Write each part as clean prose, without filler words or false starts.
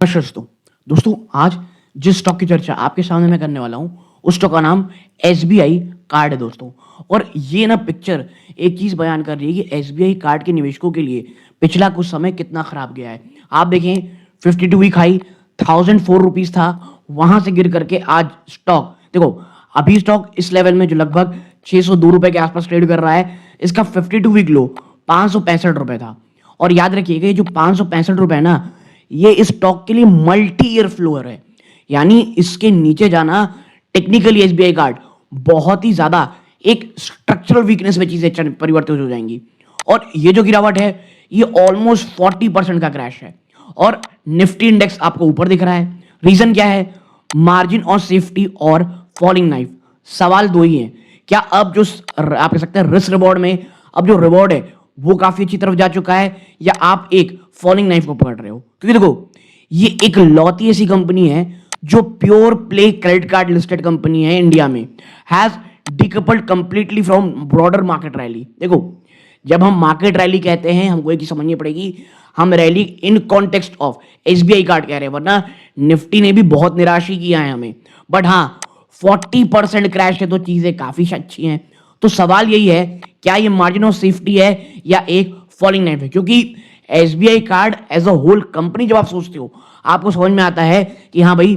नमस्कार दोस्तों आज जिस स्टॉक की चर्चा आपके सामने मैं करने वाला हूँ उस स्टॉक का नाम एसबीआई कार्ड है दोस्तों। और ये ना पिक्चर एक चीज़ बयान कर रही है कि एसबीआई कार्ड के निवेशकों के लिए पिछला कुछ समय कितना खराब गया है। आप देखें 52 वीक हाई 1004 रुपीज़ था, वहां से गिर करके आज स्टॉक देखो, अभी स्टॉक इस लेवल में जो लगभग 602 रुपए के आसपास ट्रेड कर रहा है, इसका 52 वीक लो 565 रुपए था। और याद रखिएगा ये जो 565 रुपए है ना, ये इस स्टॉक के लिए मल्टी ईयर फ्लोअर है, यानी इसके नीचे जाना टेक्निकली एसबीआई कार्ड बहुत ही ज्यादा एक स्ट्रक्चरल वीकनेस में चीजें परिवर्तित हो जाएंगी। और ये जो गिरावट है ये ऑलमोस्ट 40% का क्रैश है। और निफ्टी इंडेक्स आपको ऊपर दिख रहा है। रीजन क्या है? मार्जिन ऑफ सेफ्टी और फॉलिंग नाइफ। सवाल दो ही है, क्या अब जो आप कह सकते हैं रिस्क रिवॉर्ड में अब जो रिवॉर्ड है वो काफी अच्छी तरफ जा चुका है, या आप एक फॉलिंग नाइफ को पकड़ रहे हो? क्योंकि देखो ये एक लौती ऐसी कंपनी है जो pure play credit card listed company है इंडिया में, has decoupled completely from broader market rally. देखो जब हम मार्केट रैली कहते हैं हमको एक चीज समझनी पड़ेगी, हम rally in context of SBI card कह रहे हैं, वरना निफ्टी ने भी बहुत निराश ही किया है हमें। बट हाँ 40% क्रैश है तो चीजें काफी अच्छी हैं। तो सवाल यही है, क्या ये मार्जिन ऑफ सेफ्टी है या एक फॉलिंग नाइफ है? क्योंकि SBI card as a whole company जब आप सोचते हो आपको समझ में आता है कि हाँ भाई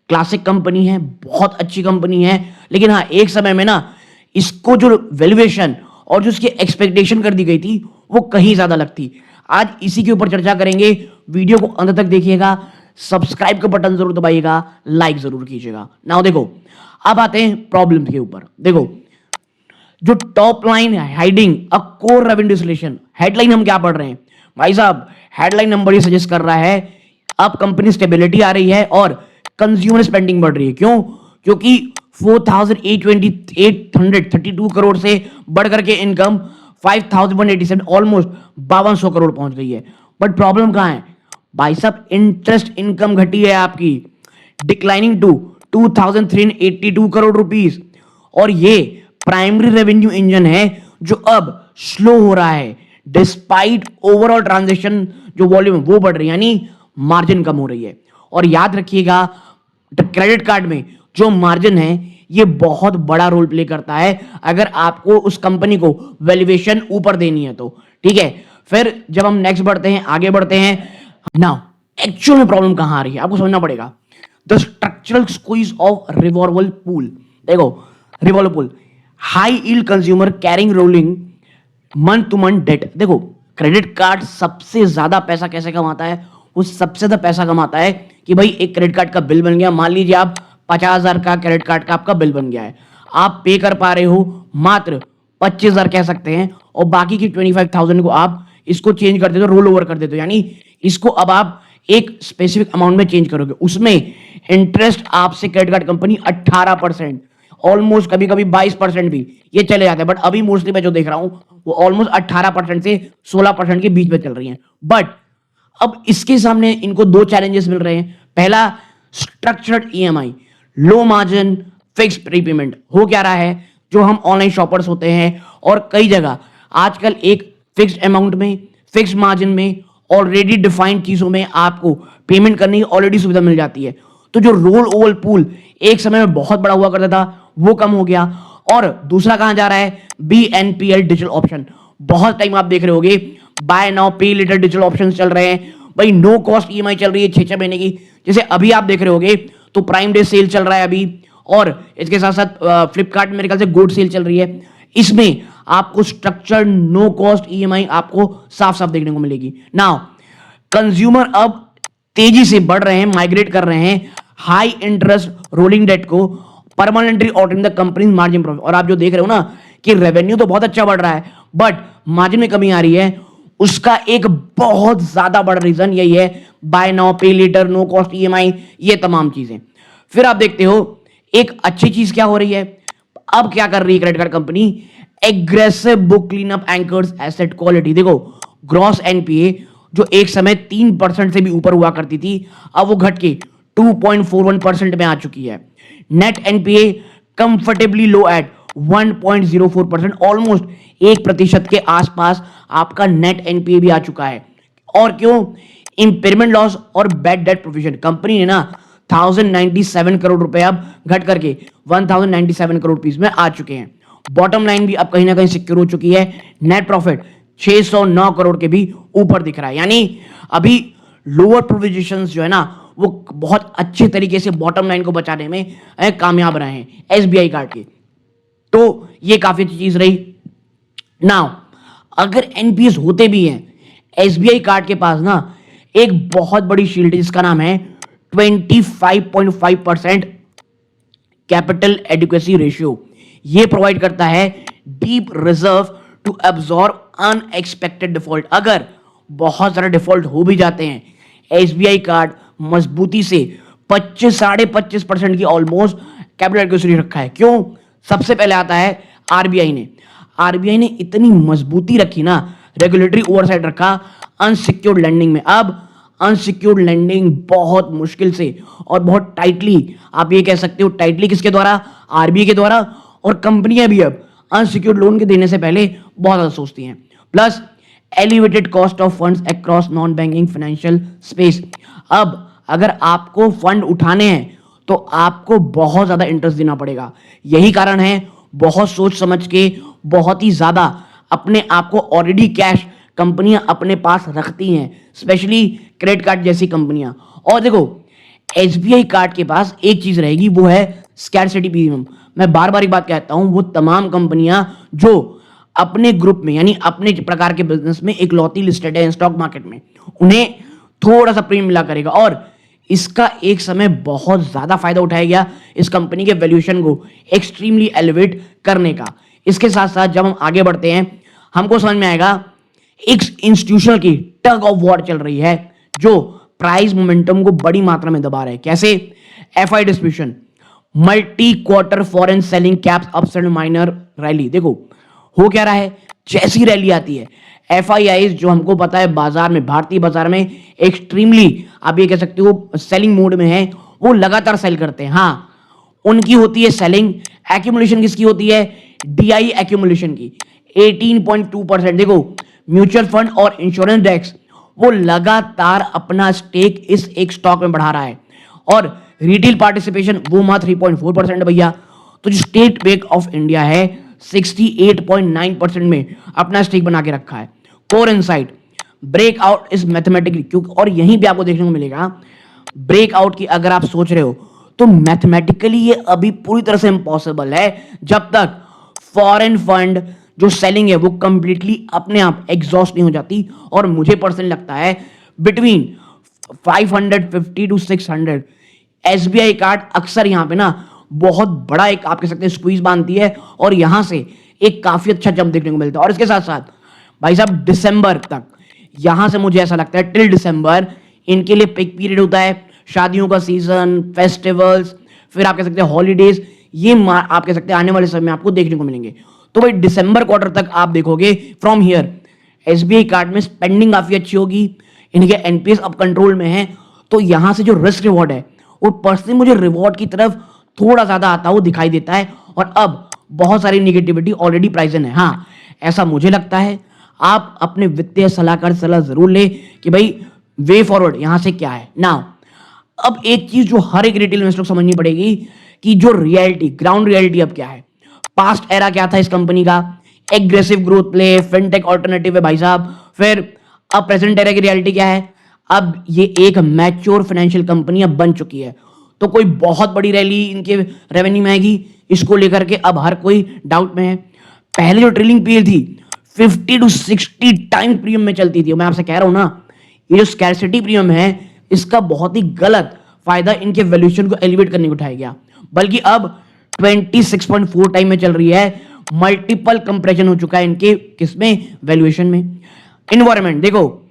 क्लासिक कंपनी है, बहुत अच्छी कंपनी है, लेकिन हाँ एक समय में ना इसको जो वैल्यूएशन और जो इसकी एक्सपेक्टेशन कर दी गई थी वो कहीं ज्यादा लगती। आज इसी के ऊपर चर्चा करेंगे, वीडियो को अंत तक देखिएगा, सब्सक्राइब का बटन जरूर दबाइएगा, लाइक जरूर कीजिएगा। नाउ देखो अब आते हैं प्रॉब्लम के ऊपर। देखो जो top line hiding a core revenue solution, headline हम क्या पढ़ रहे हैं भाई साहब? हेडलाइन नंबर ये सजेस्ट कर रहा है अब कंपनी स्टेबिलिटी आ रही है और कंज्यूमर स्पेंडिंग बढ़ रही है। क्यों? क्योंकि 4832 करोड़ से बढ़ करके इनकम 5187 ऑलमोस्ट 5200 करोड़ पहुंच गई है। बट प्रॉब्लम कहां है भाई साहब? इंटरेस्ट इनकम घटी है आपकी, डिक्लाइनिंग टू 2382 करोड़ रुपीस। और ये प्राइमरी रेवेन्यू इंजन है जो अब स्लो हो रहा है, डिस्पाइट ओवरऑल ट्रांजैक्शन जो वॉल्यूम वो बढ़ रही है, यानी मार्जिन कम हो रही है। और याद रखिएगा क्रेडिट कार्ड में जो मार्जिन है ये बहुत बड़ा रोल प्ले करता है अगर आपको उस कंपनी को वैल्यूएशन ऊपर देनी है तो। ठीक है, फिर जब हम नेक्स्ट बढ़ते हैं, आगे बढ़ते हैं, नाउ एक्चुअल में प्रॉब्लम कहां आ रही है आपको समझना पड़ेगा। The structural squeeze of revolver pool. देखो revolver pool, high yield consumer carrying rolling month to month debt. देखो क्रेडिट कार्ड सबसे ज्यादा पैसा कैसे कमाता है? वो सबसे ज्यादा पैसा कमाता है कि भाई एक क्रेडिट कार्ड का बिल बन गया, मान लीजिए आप 50,000 का क्रेडिट कार्ड का आपका बिल बन गया है, आप पे कर पा रहे हो मात्र 25,000 कह सकते हैं, और बाकी की 25,000 को आप इसको चेंज कर देते हो, रोल ओवर कर देते हो, यानी इसको अब आप एक स्पेसिफिक अमाउंट में चेंज करोगे। उसमें इंटरेस्ट आपसे क्रेडिट कार्ड कंपनी 18%, ऑलमोस्ट कभी कभी 22% भी ये चले जाते हैं, बट अभी मोस्टली मैं जो देख रहा हूं वो ऑलमोस्ट 18% से 16% के बीच में चल रही है। बट अब इसके सामने इनको दो चैलेंजेस मिल रहे हैं। पहला structured EMI, low margin fix prepayment. हो क्या रहा है, जो हम ऑनलाइन शॉपर्स होते हैं और कई जगह आजकल एक फिक्स्ड अमाउंट में, फिक्स्ड मार्जिन में, ऑलरेडी डिफाइंड चीजों में आपको पेमेंट करने की ऑलरेडी सुविधा मिल जाती है। तो जो रोल ओवर पूल एक समय में बहुत बड़ा हुआ करता था वो कम हो गया। और दूसरा कहां जा रहा है? BNPL digital option. बहुत टाइम आप देख रहे होंगे बाय नाउ पे लेटर डिजिटल ऑप्शंस चल रहे हैं भाई, नो कॉस्ट ईएमआई चल रही है 6 महीने की। जैसे अभी आप देख रहे होंगे तो प्राइम डे सेल चल रहा है अभी, और इसके साथ साथ फ्लिपकार्ट मेरे ख्याल से गोल्ड सेल चल रही है। इसमें आपको स्ट्रक्चर्ड नो कॉस्ट ईएमआई आपको साफ साफ देखने को मिलेगी। नाउ कंज्यूमर अब तेजी से बढ़ रहे हैं, माइग्रेट कर रहे हैं हाई इंटरेस्ट रोलिंग डेट को permanently altering the company margin profit. और आप जो देख रहे हो ना कि रेवेन्यू तो बहुत अच्छा बढ़ रहा है बट मार्जिन में कमी आ रही है, उसका एक बहुत ज्यादा बड़ा रीजन यही है बाय नाउ पे लेटर नो कॉस्ट ईएमआई, ये तमाम चीजें। फिर आप देखते हो एक अच्छी चीज क्या हो रही है, अब क्या कर रही है credit card company? Aggressive book clean up anchors asset quality. देखो ग्रॉस एनपीए जो एक समय 3% से भी ऊपर हुआ करती थी, अब वो घट के 2.41% में आ चुकी है। नेट एनपीए कंफर्टेबली लो एट 1.04%, ऑलमोस्ट 1% के आसपास आपका नेट एनपीए भी आ चुका है। और क्यों? इम्पेयरमेंट लॉस और बैड डेट प्रोविजन, कंपनी ने ना 1097 करोड़ रुपए अब घट करके 1097 करोड़ रुपीस में आ चुके हैं। बॉटम लाइन भी अब कहीं ना कहीं सिक्योर हो चुकी है। नेट प्रॉफिट 609 करोड़ के भी ऊपर दिख रहा है, यानी अभी लोअर प्रोविजंस जो है ना वो बहुत अच्छे तरीके से बॉटम लाइन को बचाने में कामयाब रहे हैं एसबीआई कार्ड के। तो ये काफी अच्छी चीज रही। नाउ अगर एनपीएस होते भी हैं, एसबीआई कार्ड के पास ना एक बहुत बड़ी शील्ड है जिसका नाम है 25.5% कैपिटल एडिक्वेसी रेशियो। ये प्रोवाइड करता है deep reserve to absorb unexpected default. अगर बहुत सारे डिफॉल्ट हो भी जाते हैं, एसबीआई कार्ड मजबूती से 25.5% की ऑलमोस्ट कैपिटल एडिक्वेसी रखा है। क्यों? सबसे पहले आता है आरबीआई ने इतनी मजबूती रखी ना, रेगुलेटरी ओवरसाइट रखा अनसिक्योर्ड लैंडिंग में। अब अनसिक्योर्ड लैंडिंग बहुत मुश्किल से और बहुत टाइटली, आप ये कह सकते हो टाइटली किसके द्वारा? आरबीआई के द्वारा। और कंपनियां भी अब अनसिक्योर्ड लोन के देने से पहले बहुत ज्यादा सोचती हैं। Plus elevated cost of funds across non banking financial space. अब अगर आपको फंड उठाने हैं तो आपको बहुत ज्यादा इंटरेस्ट देना पड़ेगा। यही कारण है बहुत सोच समझ के, बहुत ही ज्यादा अपने आप को ऑलरेडी कैश कंपनियां अपने पास रखती हैं, स्पेशली क्रेडिट कार्ड जैसी कंपनियां। और देखो एसबीआई कार्ड के पास एक चीज रहेगी, वो है स्कैरसिटी प्रीमियम। मैं बार बार एक बात कहता हूं, वो तमाम कंपनियां जो अपने ग्रुप में यानी अपने प्रकार के बिजनेस में इकलौती लिस्टेड है स्टॉक मार्केट में, उन्हें थोड़ा सा प्रीमियम मिला करेगा। और इसका एक समय बहुत ज्यादा फायदा उठाया गया इस कंपनी के वैल्यूएशन को एक्सट्रीमली एलिवेट करने का। इसके साथ साथ जब हम आगे बढ़ते हैं, हमको समझ में आएगा एक इंस्टीट्यूशनल की टग ऑफ वॉर चल रही है जो प्राइस मोमेंटम को बड़ी मात्रा में दबा रहे हैं। कैसे? FI distribution, multi quarter foreign selling caps ups and minor rally. देखो हो क्या रहा है, जैसी रैली आती है एफआईआईज जो हमको पता है बाजार में, भारतीय बाजार में एक्सट्रीमली आप ये कह सकते हो सेलिंग मोड में है, वो लगातार सेल करते हैं। हाँ, उनकी होती है सेलिंग। एक्यूमुलेशन किसकी होती है? डीआई एक्यूमुलेशन की 18.2%। देखो म्यूचुअल फंड और इंश्योरेंस डेस्क वो लगातार अपना स्टेक इस एक स्टॉक में बढ़ा रहा है, और रिटेल पार्टिसिपेशन वो मात्र 3.4% भैया। तो जो स्टेट बैंक ऑफ इंडिया है 68.9% में अपना स्टेक बना के रखा है। Core insight, breakout is mathematically, क्योंकि और यहीं पे आपको देखने को मिलेगा ब्रेकआउट की अगर आप सोच रहे हो तो मैथमेटिकली ये अभी पूरी तरह से इम्पॉसिबल है जब तक फॉरेन फंड जो सेलिंग है वो कंप्लीटली अपने आप एग्जॉस्ट नहीं हो जाती। और मुझे पर्सनली लगता है बिटवीन 550 टू 600 एसबीआई कार्ड अक्सर यहां पे ना बहुत बड़ा एक आप कह सकते हैं स्क्वीज बांधती है, और यहां से एक काफी अच्छा जंप देखने को मिलता है। और इसके साथ साथ भाई साहब दिसंबर तक, यहां से मुझे ऐसा लगता है टिल दिसंबर इनके लिए पिक पीरियड होता है, शादियों का सीजन, फेस्टिवल्स, फिर आप कह सकते हैं हॉलीडेज, ये आप कह सकते हैं आने वाले समय में आपको देखने को मिलेंगे। तो भाई दिसंबर क्वार्टर तक आप देखोगे फ्रॉम हियर एसबीआई कार्ड में स्पेंडिंग काफी अच्छी होगी, इनके एनपीएस अब कंट्रोल में है। तो यहां से जो रिस्क रिवॉर्ड है वो पर्सनली मुझे रिवॉर्ड की तरफ थोड़ा ज्यादा आता हुआ दिखाई देता है, और अब बहुत सारी निगेटिविटी ऑलरेडी प्राइजन है। हाँ, ऐसा मुझे लगता है। आप अपने वित्तीय सलाहकार सलाह जरूर ले कि भाई वे फॉरवर्ड यहां से क्या है। नाउ अब एक चीज जो हर एक रिटेल इन्वेस्टर को समझनी पड़ेगी कि जो रियलिटी, ग्राउंड रियलिटी अब क्या है। पास्ट एरा क्या था इस कंपनी का? Aggressive growth play, fintech alternative है भाई साहब। फिर अब प्रेजेंट एरा की रियलिटी क्या है? अब ये एक मैच्योर फाइनेंशियल कंपनी अब बन चुकी है। तो कोई बहुत बड़ी रैली इनके रेवेन्यू में आएगी, इसको लेकर के अब हर कोई डाउट में है। पहले जो ट्रेलिंग पीरियड थी 50 टू 60 टाइम प्रीमियम में चलती थी। मैं आपसे कह रहा हूं ना, ये जो स्कैरसिटी प्रीमियम है इसका बहुत ही गलत फायदा इनके वैल्यूएशन को एलिवेट करने को उठाया गया, बल्कि अब 26.4 टाइम में चल रही है। मल्टीपल कंप्रेशन हो चुका है इनके किसमें? वैल्यूएशन में। इन्वायरमेंट देखो,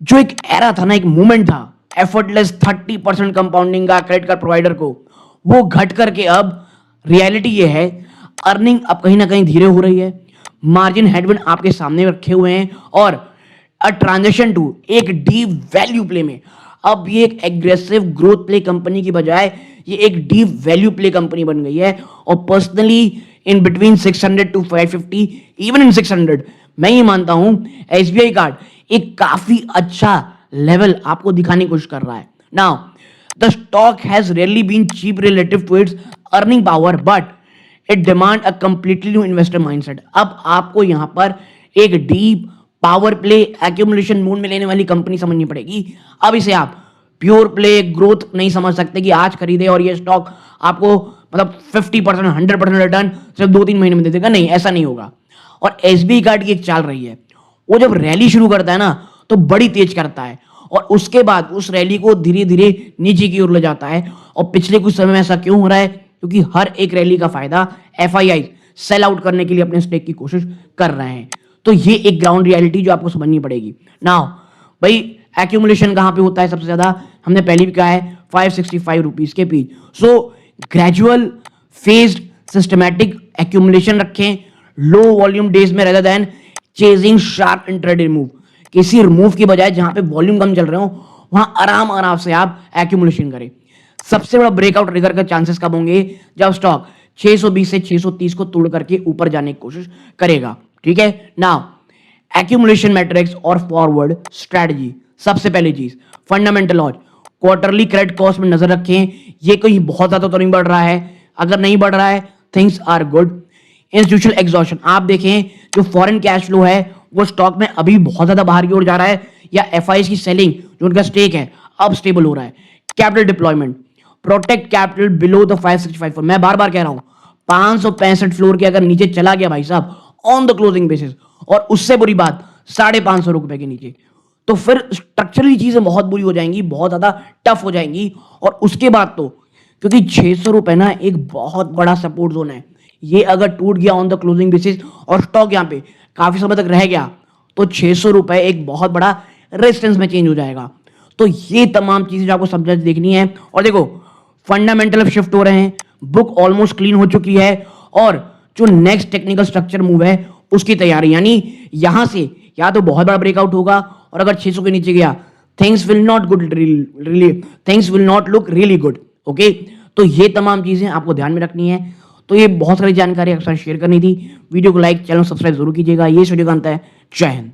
जो एक एरा था ना, एक मूवमेंट था एफर्टलेस 30% कंपाउंडिंग का क्रेडिट कार्ड प्रोवाइडर को, वो घट करके अब रियलिटी ये है अर्निंग अब कहीं ना कहीं धीरे हो रही है, मार्जिन हेडविंड आपके सामने रखे हुए हैं, और अ ट्रांजिशन टू एक डीप वैल्यू प्ले में। अब ये एक एग्रेसिव ग्रोथ प्ले कंपनी की बजाय ये एक डीप वैल्यू प्ले कंपनी बन गई है। और personally in between 600 to 550, even in 600 मैं ये मानता हूं एसबीआई कार्ड एक काफी अच्छा लेवल आपको दिखाने की कोशिश कर रहा है। Now the stock has rarely been cheap relative to its earning power, but it demand a completely new investor mindset. अब आपको यहां पर एक deep power play accumulation mode में लेने वाली कंपनी समझनी पड़ेगी। अब इसे आप प्योर प्ले ग्रोथ नहीं समझ सकते कि आज खरीदे और ये स्टॉक आपको मतलब 50% 100% रिटर्न सिर्फ 2-3 महीने में दे देगा, नहीं, ऐसा नहीं होगा। और एसबीआई कार्ड की एक चाल रही है, वो जब रैली शुरू करता है ना तो बड़ी तेज करता है और उसके बाद उस रैली को धीरे धीरे नीचे की ओर ले जाता है। और पिछले कुछ समय में ऐसा क्यों हो रहा है? क्योंकि हर एक रैली का फायदा एफआईआई सेल आउट करने के लिए अपने स्टेक की कोशिश कर रहे हैं। तो ये एक ग्राउंड रियलिटी जो आपको समझनी पड़ेगी। नाउ भाई एक्यूमुलेशन कहां पे होता है सबसे ज्यादा? हमने पहले भी कहा है 565 रुपीज के बीच। सो ग्रेजुअल फेज्ड सिस्टमैटिक एक्यूमुलेशन रखें लो वॉल्यूम डेज में rather than chasing sharp intraday move. किसी मूव की बजाय जहां पे वॉल्यूम कम चल रहे हो वहां आराम आराम से आप एक्यूमुलेशन करें। सबसे बड़ा ब्रेकआउट ट्रिगर का चांसेस कब होंगे? जब स्टॉक 620 से 630 को तोड़ करके ऊपर जाने की कोशिश करेगा। ठीक है, नाउ एक्यूमुलेशन मैट्रिक्स और फॉरवर्ड स्ट्रेटजी। सबसे पहली चीज fundamental laws, quarterly credit cost में नजर रखें, ये कहीं बहुत ज्यादा तो नहीं बढ़ रहा है। अगर नहीं बढ़ रहा है things are good. Institutional exhaustion, आप देखें जो फॉरेन कैश फ्लो है वो स्टॉक में अभी बहुत ज्यादा बाहर की ओर जा रहा है या एफआईएस की सेलिंग जो उनका स्टेक है अब स्टेबल हो रहा है। Capital deployment, protect capital below the 565। मैं बार बार कह रहा हूं 565 फ्लोर के अगर नीचे चला गया भाई साहब ऑन द क्लोजिंग बेसिस, और उससे बुरी बात 550 रुपए के नीचे, तो फिर स्ट्रक्चरली चीजें बहुत बुरी हो जाएंगी, बहुत ज्यादा टफ हो जाएंगी। और उसके बाद तो क्योंकि 600 रुपए ना एक बहुत बड़ा सपोर्ट जोन है, ये अगर टूट गया ऑन द क्लोजिंग बेसिस और स्टॉक यहां पे काफी समय तक रह गया तो 600 रुपए एक बहुत बड़ा रेजिस्टेंस में चेंज हो जाएगा। तो ये तमाम चीजें जो आपको समझ देखनी है। और देखो फंडामेंटल शिफ्ट हो रहे हैं, बुक ऑलमोस्ट क्लीन हो चुकी है और जो नेक्स्ट टेक्निकल स्ट्रक्चर मूव है उसकी तैयारी, यानी यहां से या तो बहुत बड़ा ब्रेकआउट होगा और अगर 600 के नीचे गया things will not good really things will not look really good. Okay, तो ये तमाम चीजें आपको ध्यान में रखनी है। तो ये बहुत सारी जानकारी आपके साथ शेयर करनी थी। वीडियो को लाइक, चैनल सब्सक्राइब जरूर कीजिएगा। ये वीडियो का अंत है। जय हिंद।